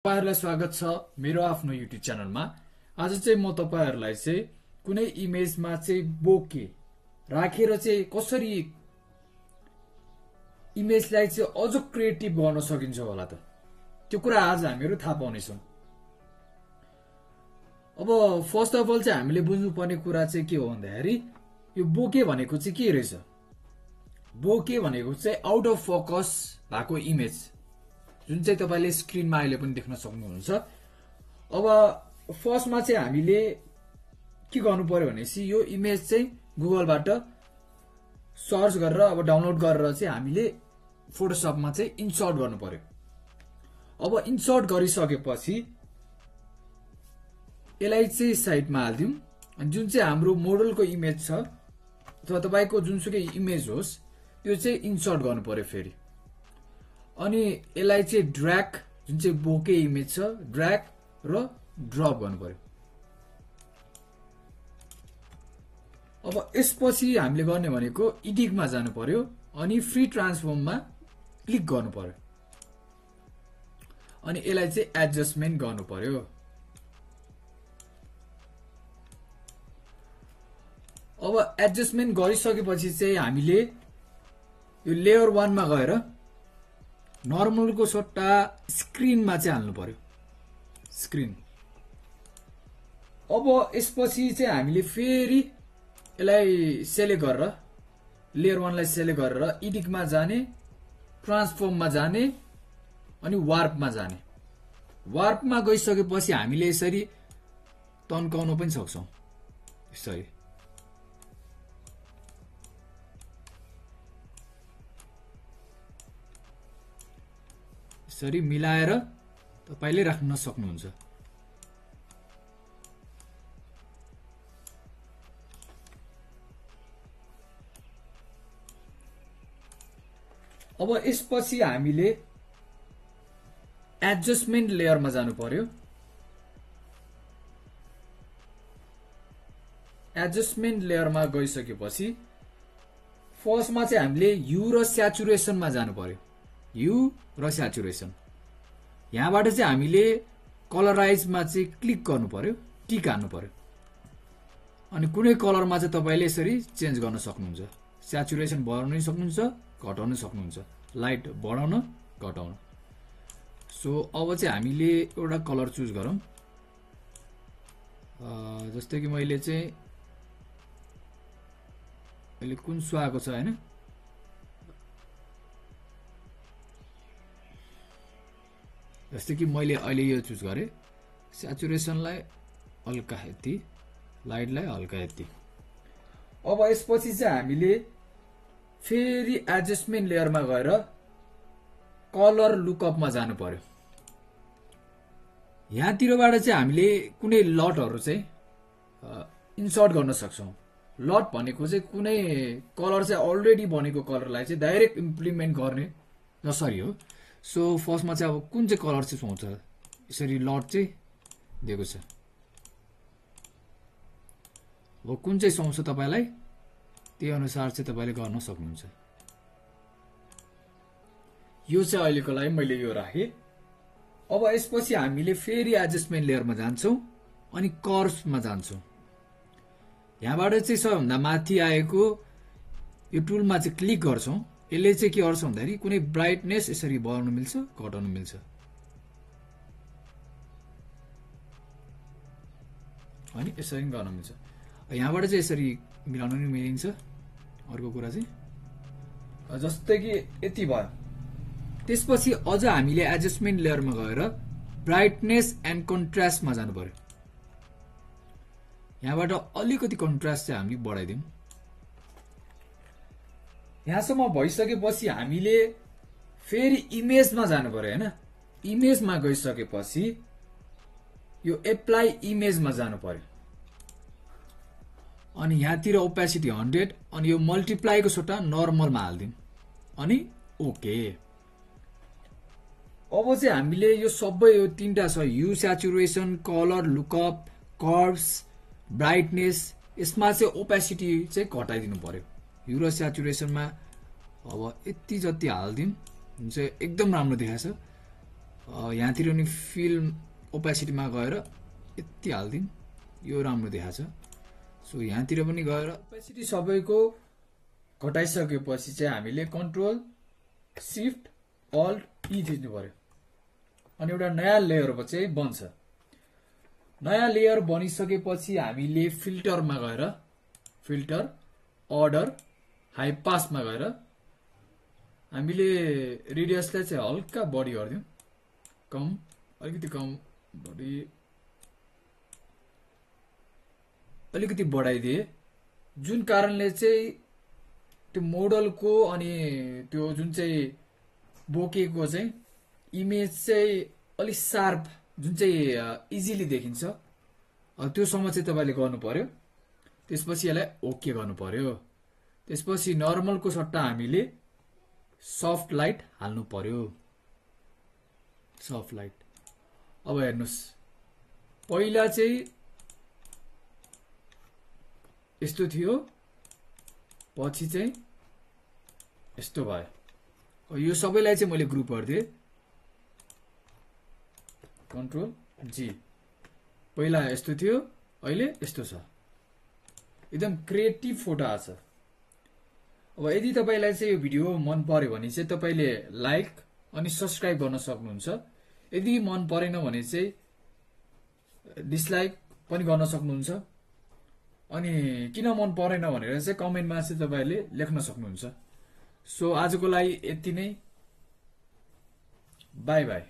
तपाईहरुलाई स्वागत छ मेरो आफ्नो युट्युब च्यानलमा। आज चाहिँ म तपाईहरुलाई चाहिँ कुनै इमेजमा चाहिँ बोके राखेर चाहिँ कसरी इमेजलाई चाहिँ अझ क्रिएटिभ गर्न सकिन्छ होला त त्यो कुरा आज हामीहरु थाहा पाउने छौं। अब फर्स्ट अफ अल चाहिँ हामीले बुझ्नुपर्ने कुरा चाहिँ के हो भन्दाखेरि यो बोके भनेको चाहिँ के रहेछ। बोके भनेको चाहिँ आउट अफ फोकस भएको इमेज जुन चाहिँ तपाईले स्क्रिनमा अहिले पनि देख्न सक्नुहुन्छ। अब फर्स्टमा चाहिँ हामीले के गर्नु पर्यो भनेसी यो इमेज चाहिँ गुगलबाट सर्च गरेर अब डाउनलोड गरेर चाहिँ हामीले फोटोशपमा चाहिँ इन्सर्ट गर्नु पर्यो। अब इन्सर्ट गरिसकेपछि यसलाई चाहिँ साइडमा हाल्दियौं अनि जुन चाहिँ हाम्रो मोडलको इमेज छ अथवा तपाईको जुनसुकै इमेज होस् त्यो चाहिँ इन्सर्ट गर्नु पर्यो फेरि। अनि यसलाई चाहिँ ड्र्याग जुन चाहिँ बोके इमेज छ ड्र्याग र ड्रप गर्नु पर्यो। अब यसपछि हामीले गर्ने भनेको एडिटमा जानु पर्यो अनि फ्री ट्रान्सफर्ममा क्लिक गर्नु पर्यो अनि यसलाई चाहिँ एडजस्टमेन्ट गर्नु पर्यो। अब एडजस्टमेन्ट गरिसकेपछि चाहिँ हामीले यो लेयर 1 मा गएर नर्मलको सट्टा स्क्रिनमा चाहिँ हाल्नु पर्यो स्क्रिन। अब यसपछि चाहिँ हामीले फेरि यसलाई सेलेक्ट गरेर लेयर 1 लाई सेलेक्ट गरेर एडिटमा जाने ट्रान्सफर्ममा जाने अनि वार्पमा जाने। वार्पमा गइसकेपछि हामीले यसरी तन्काउन पनि सक्छौं। यसरी यसरी मिलाएर तपाईले राख्न सक्नुहुन्छ। अब यसपछि हामीले एडजस्टमेन्ट लेयरमा जानु पर्यो। एडजस्टमेन्ट लेयरमा गइसकेपछि फर्स्टमा चाहिँ हामीले ह्यू र स्याचुरेसनमा जानु पर्यो। ह्यू र स्याचुरेसन यहाँबाट चाहिँ हामीले कलराइजमा चाहिँ क्लिक गर्नु पर्यो टिक हान्नु पर्यो अनि कुनै कलरमा चाहिँ तपाईले यसरी चेन्ज गर्न सक्नुहुन्छ। स्याचुरेसन बढाउन पनि सक्नुहुन्छ घटाउन सक्नुहुन्छ लाइट बढाउन घटाउन। सो अब चाहिँ हामीले एउटा कलर चुज गरौँ जस्तै कि मैले चाहिँ अहिले कुन सुहाएको छ हैन जस्तै कि मैले अहिले यो चुज गरे स्याचुरेसनलाई हल्का यति लाइटलाई हल्का यति। अब यसपछि चाहिँ हामीले फेरि एडजस्टमेन्ट लेयरमा गएर कलर लुकअपमा जानु पर्यो। यहाँतिरबाट चाहिँ हामीले कुनै लटहरु चाहिँ इन्सर्ट गर्न सक्छौं। लट भनेको चाहिँ कुनै कलर चाहिँ अलरेडी बनेको कलरलाई चाहिँ डाइरेक्ट इम्प्लिमेन्ट गर्ने जसरी हो। सो फर्स्टमा चाहिँ अब कुन चाहिँ कलर चाहिँ सुहाउँछ यसरी लट चाहिँ दिएको छ। अब कुन चाहिँ सुहाउँछ तपाईलाई त्यही अनुसार चाहिँ तपाईले गर्न सक्नुहुन्छ। यो चाहिँ अहिलेको लागि मैले यो राखे। अब यसपछि हामीले फेरि एडजस्टमेन्ट लेयरमा जान्छौं अनि कर्व्समा जान्छौं। यहाँबाट चाहिँ सबभन्दा माथि आएको यो टुलमा चाहिँ क्लिक गर्छौं। यसले चाहिँ के गर्छ भन्दाखेरि कुनै ब्राइटनेस यसरी बढाउन मिल्छ घटाउन मिल्छ अनि यसरी गर्न मिल्छ। यहाँबाट चाहिँ यसरी मिलाउन पनि मिलिन्छ। अर्को कुरा चाहिँ जस्तै कि यति भयो। त्यसपछि अझ हामीले एडजस्टमेन्ट लेयरमा गएर ब्राइटनेस एन्ड कन्ट्रास्टमा जानु पर्यो। यहाँबाट अलिकति कन्ट्रास्ट चाहिँ हामी बढाइदियौं। यहाँसम्म भइसकेपछि हामीले फेरि इमेजमा जानु पर्यो हैन। इमेजमा गइसकेपछि यो एप्लाई इमेजमा जानु पर्यो अनि यहाँतिर ओपेसिटी 100 अनि यो मल्टिप्लाईको सट्टा नर्मलमा हाल्दियौं अनि ओके। अब चाहिँ हामीले यो सबै यो तीनटा छ hue saturation colour lookup curves brightness यसमा चाहिँ ओपेसिटी चाहिँ घटाइदिनु पर्यो। ह्यू र स्याचुरेसनमा अब यति जति हाल्दियौं हुन्छ एकदम राम्रो देखाछ। यहाँतिर नि फिल्म ओपेसिटीमा गएर यति हाल्दिउँ, यो राम्रो देखाछ। सो यहाँतिर पनि गएर ओपेसिटी सबैको घटाइसकेपछि चाहिँ हामीले कन्ट्रोल सिफ्ट अल्ट ई थिच्नु पर्यो अनि एउटा नयाँ लेयर चाहिँ बन्छ। नयाँ लेयर बनिसकेपछि हामीले फिल्टरमा गएर फिल्टर अर्डर हाई पासमा गएर हामीले रेडियसलाई चाहिँ हल्का बढी गरिदिउँ, कम अलिकति कम बढी अलिकति बढाइदिए, जुन कारणले चाहिँ त्यो मोडलको अनि त्यो जुन चाहिँ बोकेको चाहिँ इमेज चाहिँ अलिक शार्प जुन चाहिँ इजिली देखिन्छ त्योसम्म चाहिँ तपाईँले गर्नु पर्यो। त्यसपछि यसलाई ओके गर्नु पर्यो। त्यसपछि नर्मलको सट्टा हामीले सफ्ट लाइट हाल्नु पर्यो। सफ्ट लाइट अब हेर्नुहोस्, पहिला चाहिँ यस्तो थियो, पछि चाहिँ यस्तो भयो। यो सबैलाई चाहिँ मैले ग्रुप गरिदिएँ, कन्ट्रोल जी। पहिला यस्तो थियो, अहिले यस्तो छ, एकदम क्रिएटिभ फोटो आछ। अब यदि तपाईलाई चाहिँ यो भिडियो मन पर्यो भने चाहिँ तपाईले लाइक अनि सब्स्क्राइब गर्न सक्नुहुन्छ। यदि मन परेन भने चाहिँ डिसलाइक पनि गर्न सक्नुहुन्छ। अनि किन मन परेन भनेर चाहिँ कमेन्टमा चाहिँ तपाईले लेख्न सक्नुहुन्छ। सो आजको लागि यति नै, बाई बाई।